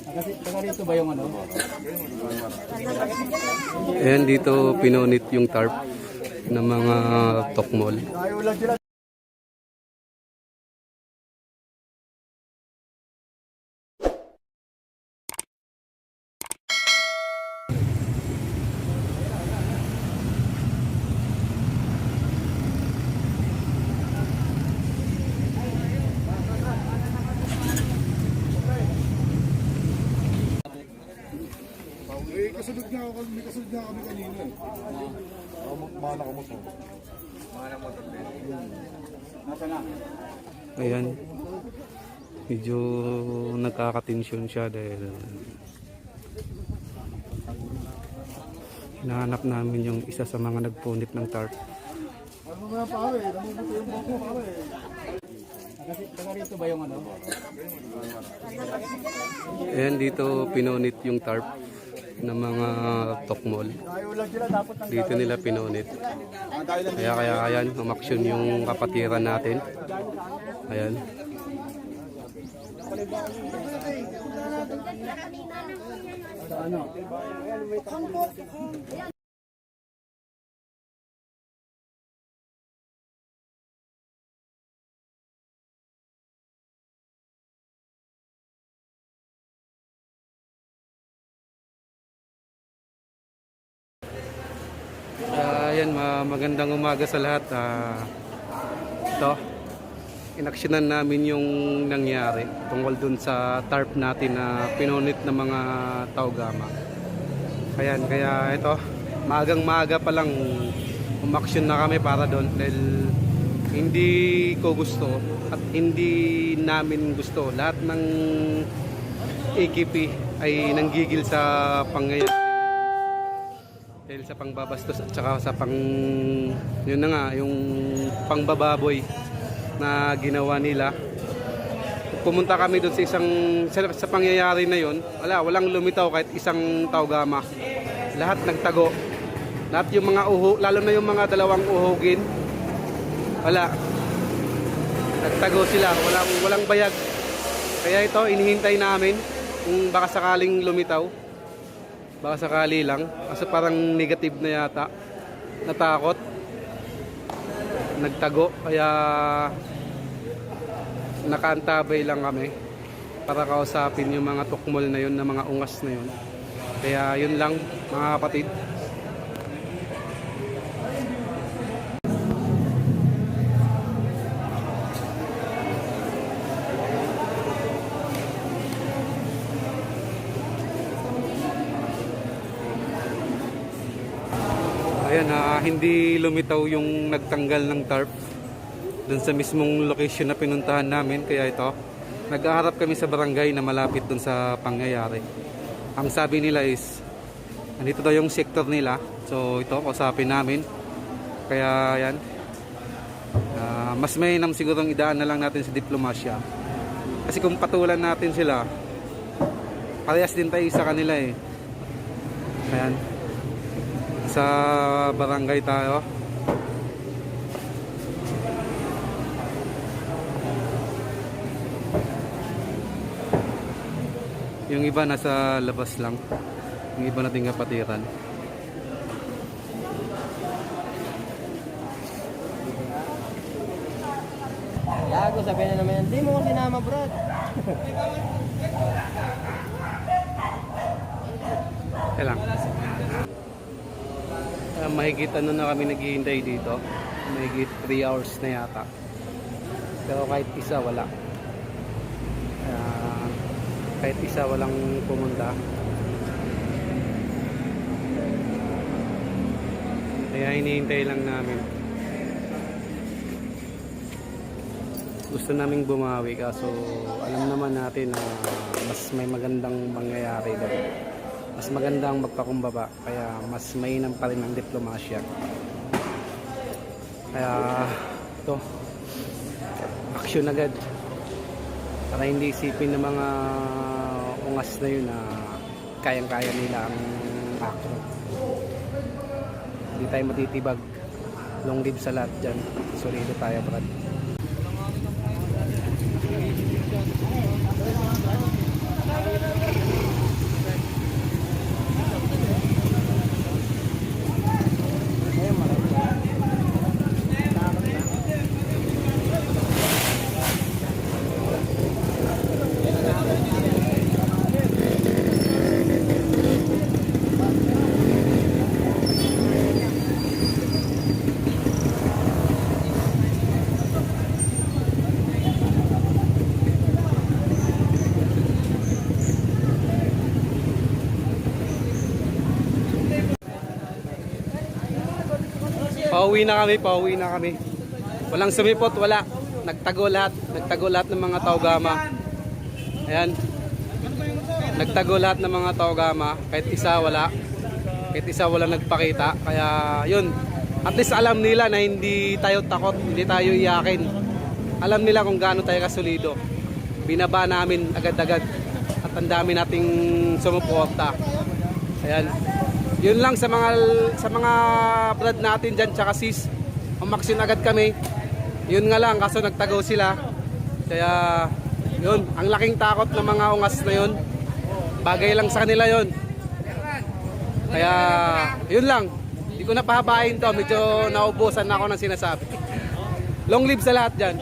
Taga rito ba yung ano? Ayan, dito pinunit yung tarp ng mga tokmol. May kasunod nga kami kanina eh. Mahal ako mo to. Mahal ako to. Nasa na? Ayan, medyo nagkakatensyon siya dahil hinahanap namin yung isa sa mga nagpunit ng tarp. Ano nga pare? Namubuto yung bako pare. Taga rito ba yung ano? Ayan, dito pinunit yung tarp ng mga tokmol. Dito nila pinunit. Kaya ayan, umaksyon yung kapatiran natin. Ayan. Ayan, magandang umaga sa lahat. Ito, inaksyonan namin yung nangyari tungkol dun sa tarp natin na pinunit ng mga Taugama. Ayan, kaya ito, maagang-maaga pa lang umaksyon na kami para doon dahil hindi ko gusto at hindi namin gusto. Lahat ng AKP ay nanggigil sa pangyayari dahil sa pangbabastos at saka sa yun na nga, yung pangbababoy na ginawa nila. Pumunta kami doon sa sa pangyayari na yun, walang lumitaw kahit isang Taugama. Lahat nagtago. Lahat yung mga lalo na yung mga dalawang uhugin, nagtago sila, walang bayag. Kaya ito, inihintay namin kung baka sakaling lumitaw. Baka sakali lang, kasi parang negative na yata, natakot, nagtago, kaya nakaantabay lang kami para kausapin yung mga tukmol na yun, na mga ungas na yun. Kaya yun lang mga kapatid. Ayan, hindi lumitaw yung nagtanggal ng tarp dun sa mismong location na pinuntahan namin. Kaya ito, nag-aharap kami sa barangay na malapit dun sa pangyayari. Ang sabi nila is, nandito daw yung sector nila. So ito, kausapin namin. Kaya yan, mas mainam sigurong idaan na lang natin sa diplomasya. Kasi kung patulan natin sila, parehas din tayo sa kanila eh. Ayan, sa barangay tayo. Yung iba nasa labas lang, yung iba nating kapatiran. Yago, sabi na naman yan, di mo ko sinama, brad. Kaya lang. Mahigit na kami naghihintay dito. Mahigit 3 hours na yata. Pero kahit isa wala. Kahit isa walang pumunta. Kaya hinihintay lang namin. Gusto naming bumawi kaso alam naman natin na mas may magandang mangyayari doon. Mas magandang magpakumbaba, kaya mas mainam pa rin ang diplomasya. Kaya ito, aksyon agad para hindi isipin ng mga ungas na yun na kayang-kaya nila ang action. Hindi tayo matitibag. Long live sa lahat dyan. Solido tayo, brad. Pauwi na kami. Walang sumipot, wala. Nagtago lahat ng mga Taogama. Ayan. Nagtago lahat ng mga Taogama, kahit isa wala nagpakita. Kaya yun, at least alam nila na hindi tayo takot, hindi tayo iyakin. Alam nila kung gaano tayo kasulido. Binaba namin agad-agad at ang dami nating sumuporta. Ayan. Yun lang sa mga brad natin dyan, tsaka sis. Umaksyon agad kami. Yun nga lang, kaso nagtago sila. Kaya yun, ang laking takot ng mga ungas na yun. Bagay lang sa kanila yun. Kaya yun lang. Hindi ko na pahabain to. Medyo naubusan na ako ng sinasabi. Long live sa lahat dyan.